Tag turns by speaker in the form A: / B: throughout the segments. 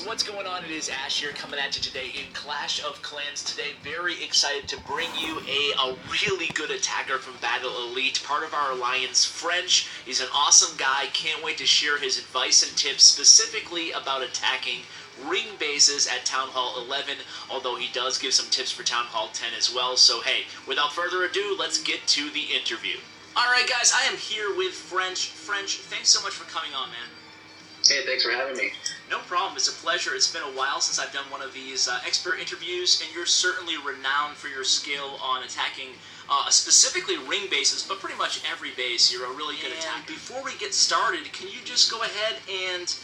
A: what's going on? It is Ash here coming at you today in Clash of Clans today. Very excited to bring you a really good attacker from Battle Elite, part of our alliance, French. He's an awesome guy. Can't wait to share his advice and tips specifically about attacking ring bases at Town Hall 11, although he does give some tips for Town Hall 10 as well. So hey, without further ado, let's get to the interview. Alright guys, I am here with French. French, thanks so much for coming on, man.
B: Hey, thanks for having me.
A: No problem. It's a pleasure. It's been a while since I've done one of these expert interviews, and you're certainly renowned for your skill on attacking specifically ring bases, but pretty much every base. You're a really good attacker. Before we get started, can you just go ahead and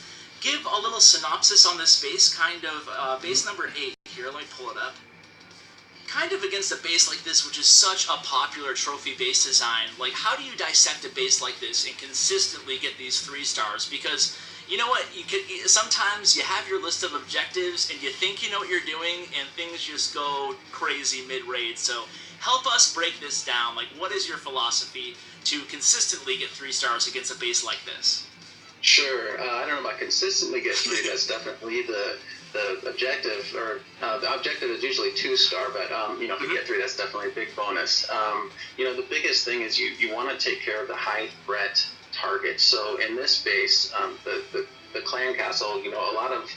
A: give a little synopsis on this base, kind of base number 8 here. Let me pull it up. Kind of against a base like this, which is such a popular trophy base design. Like, how do you dissect a base like this and consistently get these 3 stars? Because you know what? Sometimes you have your list of objectives and you think you know what you're doing, and things just go crazy mid-raid. So help us break this down. Like, what is your philosophy to consistently get 3 stars against a base like this?
B: Sure. I don't know about consistently get 3. That's definitely the objective, or the objective is usually 2-star, but if you get 3, that's definitely a big bonus. The biggest thing is you want to take care of the high threat targets. So in this base, the clan castle, a lot of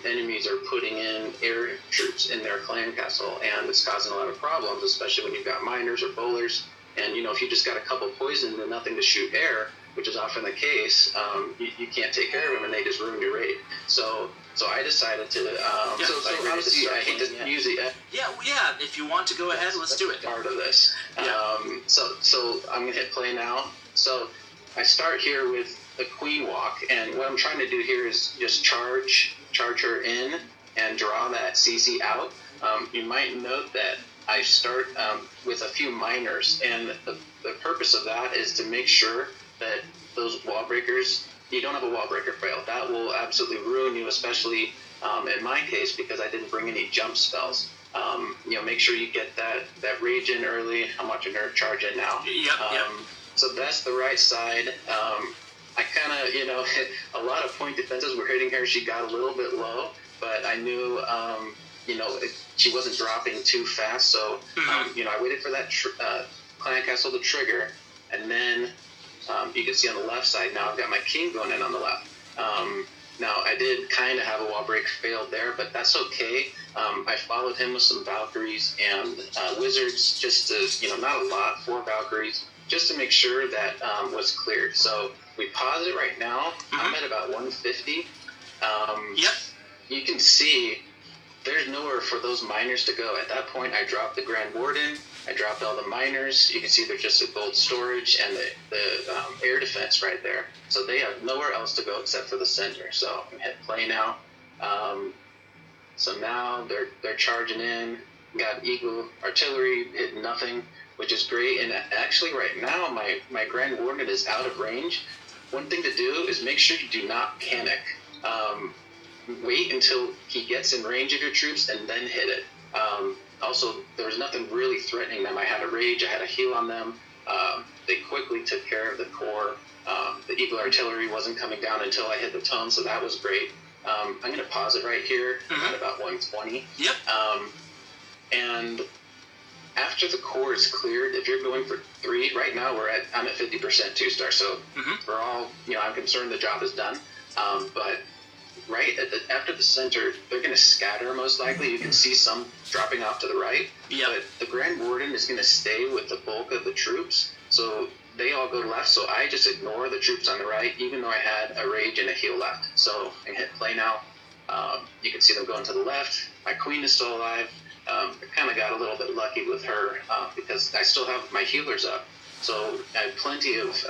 B: enemies are putting in air troops in their clan castle, and it's causing a lot of problems, especially when you've got miners or bowlers. And if you just got a couple poison and nothing to shoot air, which is often the case, you can't take care of them, and they just ruin your raid. So I decided to. Obviously, I hate to use it.
A: Yeah. If you want to go ahead, let's do it.
B: Part of this.
A: Yeah.
B: So I'm gonna hit play now. So I start here with the queen walk, and what I'm trying to do here is just charge her in and draw that CC out. You might note that I start with a few miners, and the purpose of that is to make sure that those wall breakers, you don't have a wall breaker fail. That will absolutely ruin you, especially in my case, because I didn't bring any jump spells. Make sure you get that rage in early. I'm watching her charge in now.
A: Yep.
B: So that's the right side. I kind of, a lot of point defenses were hitting her. She got a little bit low, but I knew, she wasn't dropping too fast. So, I waited for that clan castle to trigger, and then you can see on the left side now I've got my king going in on the left. Now I did kind of have a wall break failed there, but that's okay. I followed him with some Valkyries and wizards, just to, not a lot, 4 Valkyries, just to make sure that was cleared. So we pause it right now. I'm at about 150.
A: Yep.
B: You can see there's nowhere for those miners to go. At that point, I dropped the Grand Warden. I dropped all the miners. You can see there's just a gold storage and the air defense right there. So they have nowhere else to go except for the center. So I'm hit play now. So now they're charging in. Got Eagle Artillery, hit nothing, which is great. And actually right now my Grand Warden is out of range. One thing to do is make sure you do not panic. Wait until he gets in range of your troops and then hit it. Also, there was nothing really threatening them. I had a rage, I had a heal on them. They quickly took care of the core. The Eagle Artillery wasn't coming down until I hit the tone, so that was great. I'm going to pause it right here at about 120.
A: Yep.
B: And after the core is cleared, if you're going for 3, right now I'm at 50% 2-star. So for all, I'm concerned the job is done. But right after the center, they're going to scatter most likely. You can see some dropping off to the right.
A: Yep. But
B: the Grand Warden is going to stay with the bulk of the troops. So they all go left. So I just ignore the troops on the right, even though I had a rage and a heal left. So I can hit play now. You can see them going to the left. My queen is still alive. I kind of got a little bit lucky with her because I still have my healers up. So I had plenty of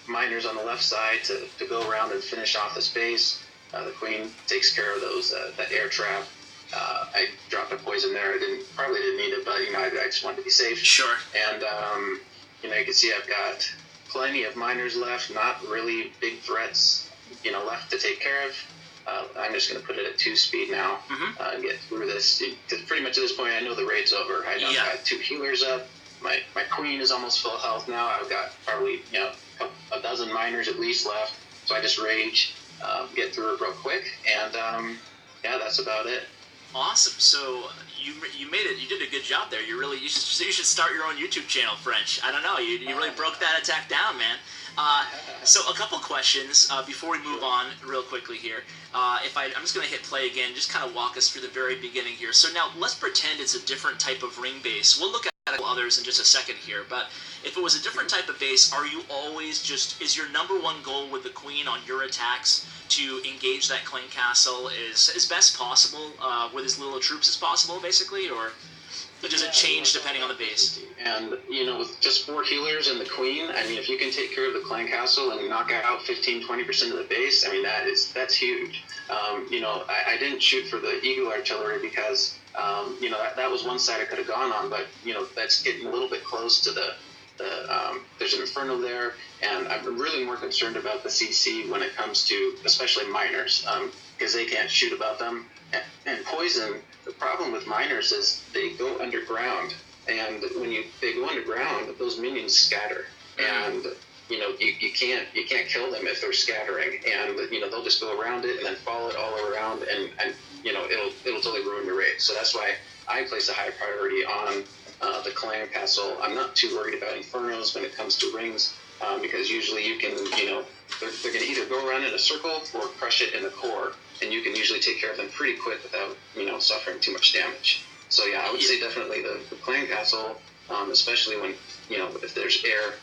B: miners on the left side to go around and finish off the space. The queen takes care of those, that air trap. I dropped a poison there. Probably didn't need it, but I just wanted to be safe.
A: Sure.
B: And you can see I've got plenty of miners left. Not really big threats, left to take care of. I'm just going to put it at 2 speed now and get through this. Because pretty much at this point, I know the raid's over. I know I've got 2 healers up. My queen is almost full health now. I've got probably a dozen miners at least left. So I just rage. get through it real quick, and yeah, that's about it.
A: Awesome. So you made it. You did a good job there. You should start your own YouTube channel, French. I don't know. You really broke that attack down, man. So a couple questions before we move on real quickly here. I'm just going to hit play again, just kind of walk us through the very beginning here. So now let's pretend it's a different type of ring base. We'll look at others in just a second here, but if it was a different type of base, are you always is your number one goal with the queen on your attacks to engage that claim castle as best possible with as little troops as possible, basically, or does it change depending on the base?
B: And, with just 4 healers and the queen, I mean, if you can take care of the clan castle and knock out 15-20% of the base, I mean, that's huge. I didn't shoot for the eagle artillery because, that was one side I could have gone on, but, that's getting a little bit close to there's an inferno there, and I'm really more concerned about the CC when it comes to especially miners, because they can't shoot about them. And poison, the problem with miners is they go underground, and when they go underground, those minions scatter, and you can't kill them if they're scattering, and they'll just go around it and then follow it all around, and it'll totally ruin your raid. So that's why I place a high priority on the clan castle. I'm not too worried about infernos when it comes to rings, because usually you can, they're going to either go around in a circle or crush it in the core, and you can usually take care of them pretty quick without, suffering too much damage. So yeah, I would say definitely the clan castle, especially when, if there's air,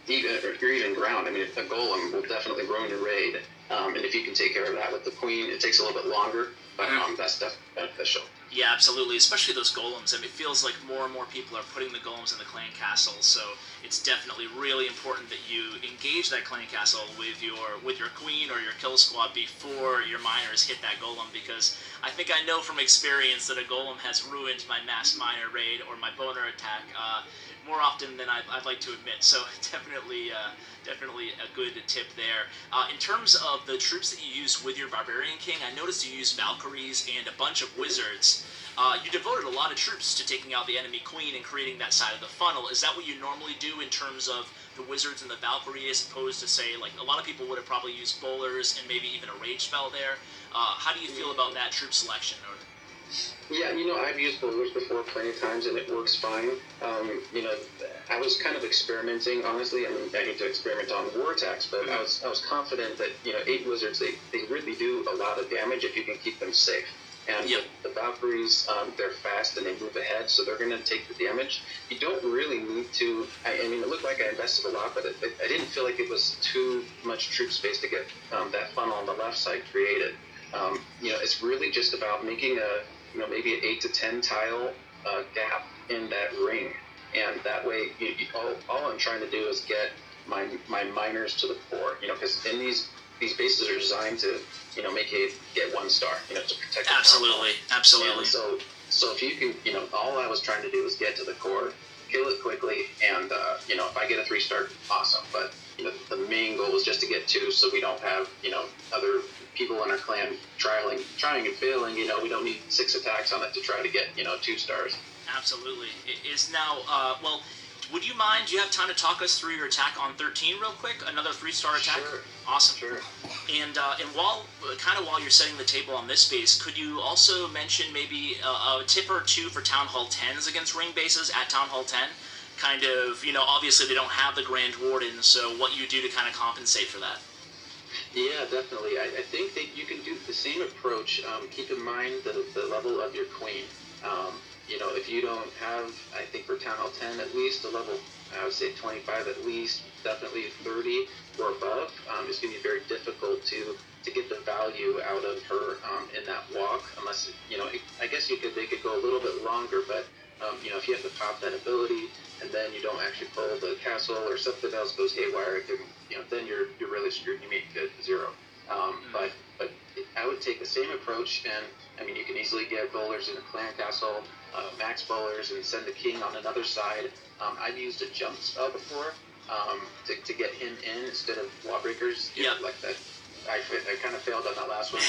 B: even ground. I mean, a golem will definitely ruin your raid, and if you can take care of that with the queen, it takes a little bit longer, but that's definitely beneficial.
A: Yeah, absolutely. Especially those golems. I mean, it feels like more and more people are putting the golems in the clan castle, so it's definitely really important that you engage that clan castle with your queen or your kill squad before your miners hit that golem, because I think I know from experience that a golem has ruined my mass miner raid or my boner attack more often than I'd like to admit. So definitely a good tip there. In terms of the troops that you use with your Barbarian King, I noticed you use Valkyries and a bunch of Wizards. You devoted a lot of troops to taking out the enemy queen and creating that side of the funnel. Is that what you normally do in terms of the Wizards and the Valkyrie, as opposed to, say, like a lot of people would have probably used bowlers and maybe even a rage spell there? How do you feel about that troop selection?
B: Yeah, I've used bowlers before plenty of times, and it works fine. I was kind of experimenting, honestly. I mean, I need to experiment on war attacks, but I was confident that 8 wizards, they really do a lot of damage if you can keep them safe. And the Valkyries, they're fast and they move ahead, so they're going to take the damage. You don't really need to. I mean, it looked like I invested a lot, but I didn't feel like it was too much troop space to get that funnel on the left side created. It's really just about making maybe an 8 to 10 tile gap in that ring, and that way, all I'm trying to do is get my miners to the core. Because in these bases are designed to make it get 1 star. To protect.
A: Absolutely.
B: And so if you can, all I was trying to do was get to the core, kill it quickly, and if I get a 3-star, awesome. But the main goal was just to get 2, so we don't have other people in our clan trying and failing. We don't need 6 attacks on it to try to get 2 stars.
A: Absolutely. It is now. Well, would you mind? Do you have time to talk us through your attack on 13 real quick? Another 3-star attack.
B: Sure.
A: Awesome.
B: Sure.
A: And while you're setting the table on this base, could you also mention maybe a tip or two for Town Hall 10s against ring bases at Town Hall 10? Kind of, obviously they don't have the Grand Warden, so what you do to kind of compensate for that.
B: Yeah, definitely. I think that you can do the same approach. Keep in mind the level of your queen. If you don't have, I think for Town Hall 10 at least, a level, I would say 25 at least, definitely 30 or above, it's going to be very difficult to get the value out of her in that walk, unless, I guess they could go a little bit longer, but, if you have to pop that ability, and then you don't actually pull the castle or something else goes haywire, then you're really screwed. You may get 0. But I would take the same approach, and I mean, you can easily get bowlers in a clan castle, max bowlers, and send the king on another side. I've used a jump spell before to get him in instead of wall breakers. Like that. I kind of failed on that last one.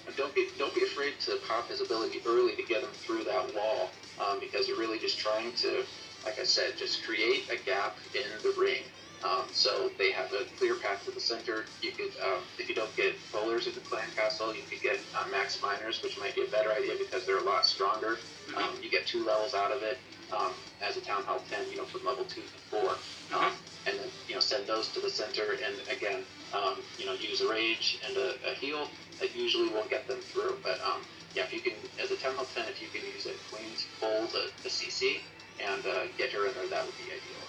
B: But don't be afraid to pop his ability early to get him through that wall, because you're really just trying to, like I said, just create a gap in the ring. So they have a clear path to the center. You could, if you don't get bowlers at the clan castle, you could get max miners, which might be a better idea because they're a lot stronger. You get 2 levels out of it as a Town Hall 10, from level 2 to 4. And then, send those to the center, and again, use a rage and a heal. That usually won't get them through, but if you can, as a Town Hall 10, if you can use a Queen's Bowl, the CC, and get her in there, that would be ideal.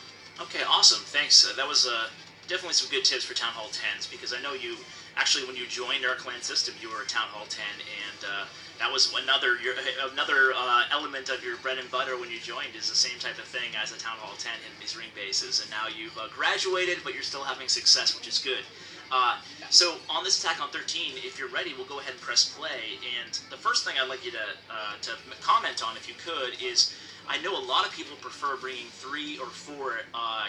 A: Okay, awesome. Thanks. That was definitely some good tips for Town Hall 10s, because I know you, actually, when you joined our clan system, you were a Town Hall 10, and that was another element of your bread and butter when you joined, is the same type of thing as a Town Hall 10 in these ring bases, and now you've graduated, but you're still having success, which is good. So on this Attack on 13, if you're ready, we'll go ahead and press play, and the first thing I'd like you to comment on, if you could, is I know a lot of people prefer bringing 3 or 4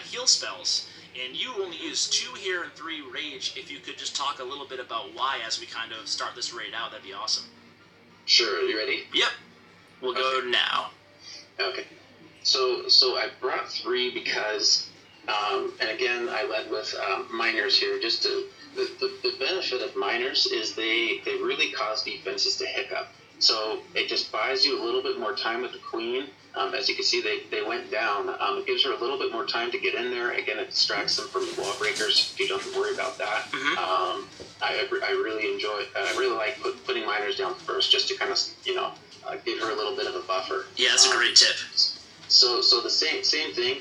A: heal spells, and you only use 2 here and 3 rage. If you could just talk a little bit about why as we kind of start this raid out, that'd be awesome.
B: Sure, you ready?
A: Yep. We'll go now.
B: Okay. So I brought 3 because, and again, I led with miners here. Just the benefit of miners is they really cause defenses to hiccup. So it just buys you a little bit more time with the queen. As you can see, they went down. It gives her a little bit more time to get in there. Again, it distracts them from the wall breakers. You don't have to worry about that. I really enjoy. I really like putting miners down first, just to kind of give her a little bit of a buffer.
A: Yeah, that's a great tip.
B: So the same thing.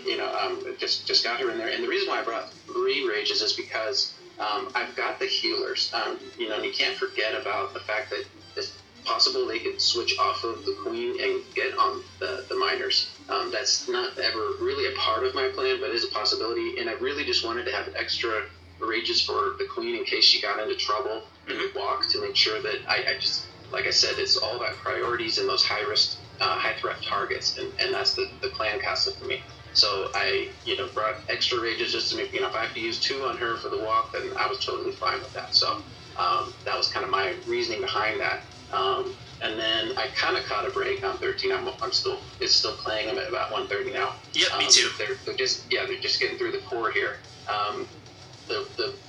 B: Just got her in there. And the reason why I brought 3 rages is because I've got the healers. You can't forget about the fact that it's possible they could switch off of the queen and get on the miners. That's not ever really a part of my plan, but it is a possibility. And I really just wanted to have extra rages for the queen in case she got into trouble in the walk, to make sure that I just, like I said, it's all about priorities and those high risk, high threat targets, and that's the clan castle for me. So I, brought extra rages just to make, if I have to use 2 on her for the walk, then I was totally fine with that. So that was kind of my reasoning behind that. And then I kind of caught a break on 13. It's still playing them at about 1:30 now.
A: Yep, me too.
B: They're just getting through the core here.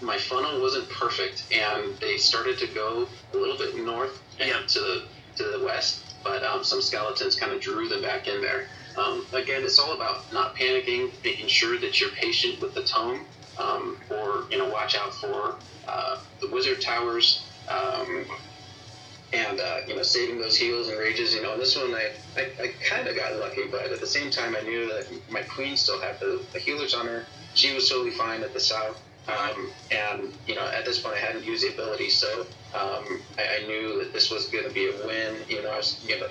B: My funnel wasn't perfect, and they started to go a little bit north and to the west, but some skeletons kind of drew them back in there. Again, it's all about not panicking, making sure that you're patient with the tome, or watch out for the wizard towers, and saving those heals and rages. In this one, I kind of got lucky, but at the same time, I knew that my queen still had the healers on her. She was totally fine at the south. And at this point, I hadn't used the ability, so I knew that this was going to be a win. You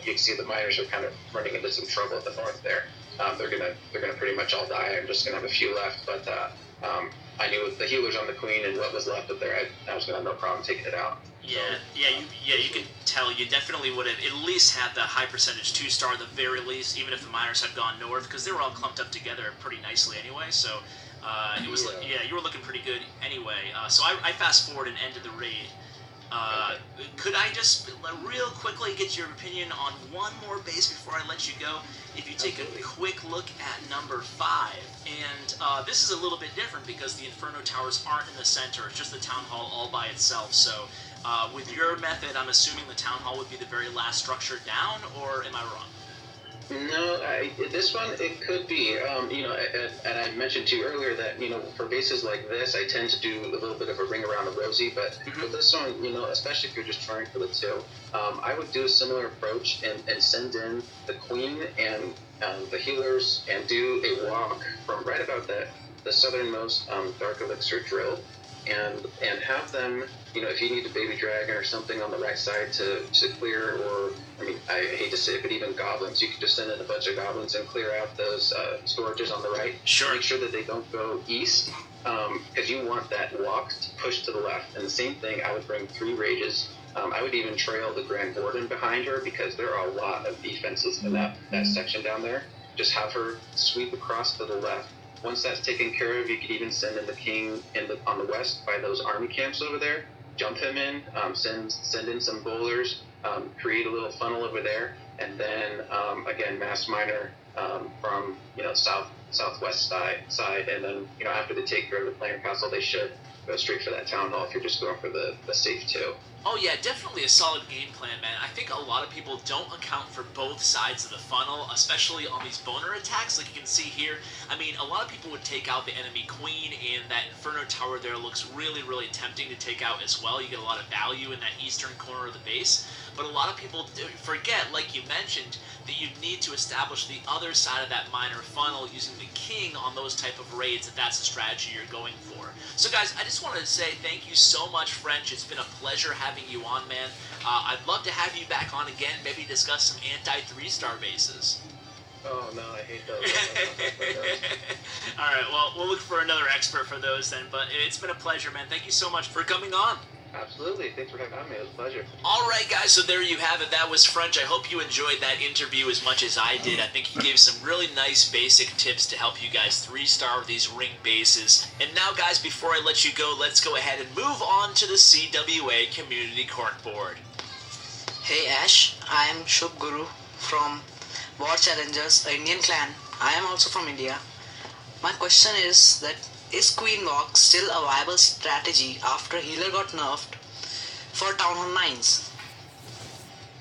B: can see the miners are kind of running into some trouble at the north there. They're gonna pretty much all die. I'm just gonna have a few left, but I knew with the healers on the queen and what was left up there, I was gonna have no problem taking it out.
A: You can tell you definitely would have at least had the high percentage 2-star at the very least, even if the miners had gone north, because they were all clumped up together pretty nicely anyway. So it was you were looking pretty good anyway. So I fast forward and ended the raid. Could I just real quickly get your opinion on one more base before I let you go? If you take a quick look at number 5, and this is a little bit different because the Inferno Towers aren't in the center, it's just the Town Hall all by itself. So with your method, I'm assuming the Town Hall would be the very last structure down, or am I wrong?
B: No, this one, it could be. And I mentioned to you earlier that, for bases like this, I tend to do a little bit of a ring around the rosy, but for this one, especially if you're just trying for the 2, I would do a similar approach and send in the queen and the healers and do a walk from right about the southernmost Dark Elixir drill, and have them, if you need a baby dragon or something on the right side to clear, or, I hate to say it, but even goblins, you can just send in a bunch of goblins and clear out those storages on the right.
A: Sure.
B: Make sure that they don't go east, because you want that walk to push to the left. And the same thing, I would bring 3 rages. I would even trail the Grand Warden behind her, because there are a lot of defenses in that section down there. Just have her sweep across to the left. Once that's taken care of, you could even send in the king on the west by those army camps over there. Jump him in, send in some bowlers, create a little funnel over there, and then again, mass miner from south southwest side, and then after they take care of the player castle, they should go straight for that town hall if you're just going for the safe 2.
A: Oh yeah, definitely a solid game plan, man. I think a lot of people don't account for both sides of the funnel, especially on these boner attacks, like you can see here. I mean, a lot of people would take out the enemy queen, and that Inferno Tower there looks really, really tempting to take out as well. You get a lot of value in that eastern corner of the base. But a lot of people forget, like you mentioned, that you need to establish the other side of that minor funnel using the king on those type of raids if that's the strategy you're going for. So guys, I just wanted to say thank you so much, French. It's been a pleasure having you on, man. I'd love to have you back on again, maybe discuss some anti-3-star bases.
B: Oh no, I hate those.
A: Alright, well, we'll look for another expert for those then, but it's been a pleasure, man. Thank you so much for coming on.
B: Absolutely. Thanks for having me. It was a pleasure.
A: Alright guys, so there you have it. That was French. I hope you enjoyed that interview as much as I did. I think he gave some really nice basic tips to help you guys 3-star these ring bases. And now guys, before I let you go, let's go ahead and move on to the CWA Community Corkboard.
C: Hey Ash, I am Shubh Guru from War Challengers, an Indian clan. I am also from India. My question is that is Queen Walk still a viable strategy after Healer got nerfed for Town Hall 9s?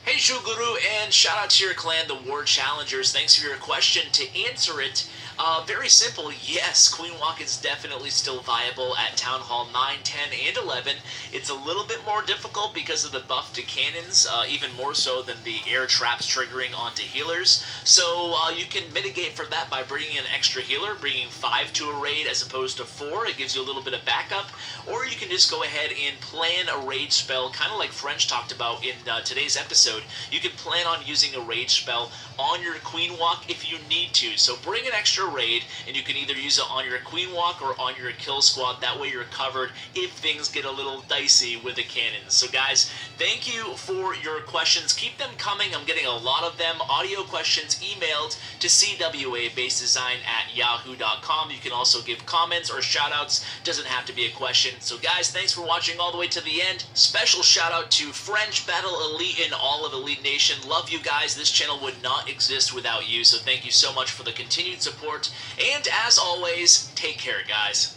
A: Hey Shuguru, and shout out to your clan, the War Challengers. Thanks for your question. To answer it, very simple, yes, Queen Walk is definitely still viable at Town Hall 9, 10, and 11. It's a little bit more difficult because of the buff to cannons, even more so than the air traps triggering onto healers. So you can mitigate for that by bringing an extra healer, bringing 5 to a raid as opposed to 4. It gives you a little bit of backup. Or you can just go ahead and plan a rage spell, kind of like French talked about in today's episode. You can plan on using a rage spell on your Queen Walk if you need to. So bring an extra raid, and you can either use it on your Queen Walk or on your kill squad. That way you're covered if things get a little dicey with the cannons. So guys, thank you for your questions. Keep them coming. I'm getting a lot of them. Audio questions emailed to cwabasedesign@yahoo.com. You can also give comments or shoutouts. Doesn't have to be a question. So guys, thanks for watching all the way to the end. Special shout out to French Battle Elite and all of Elite Nation. Love you guys. This channel would not exist without you, so thank you so much for the continued support, and as always, take care guys.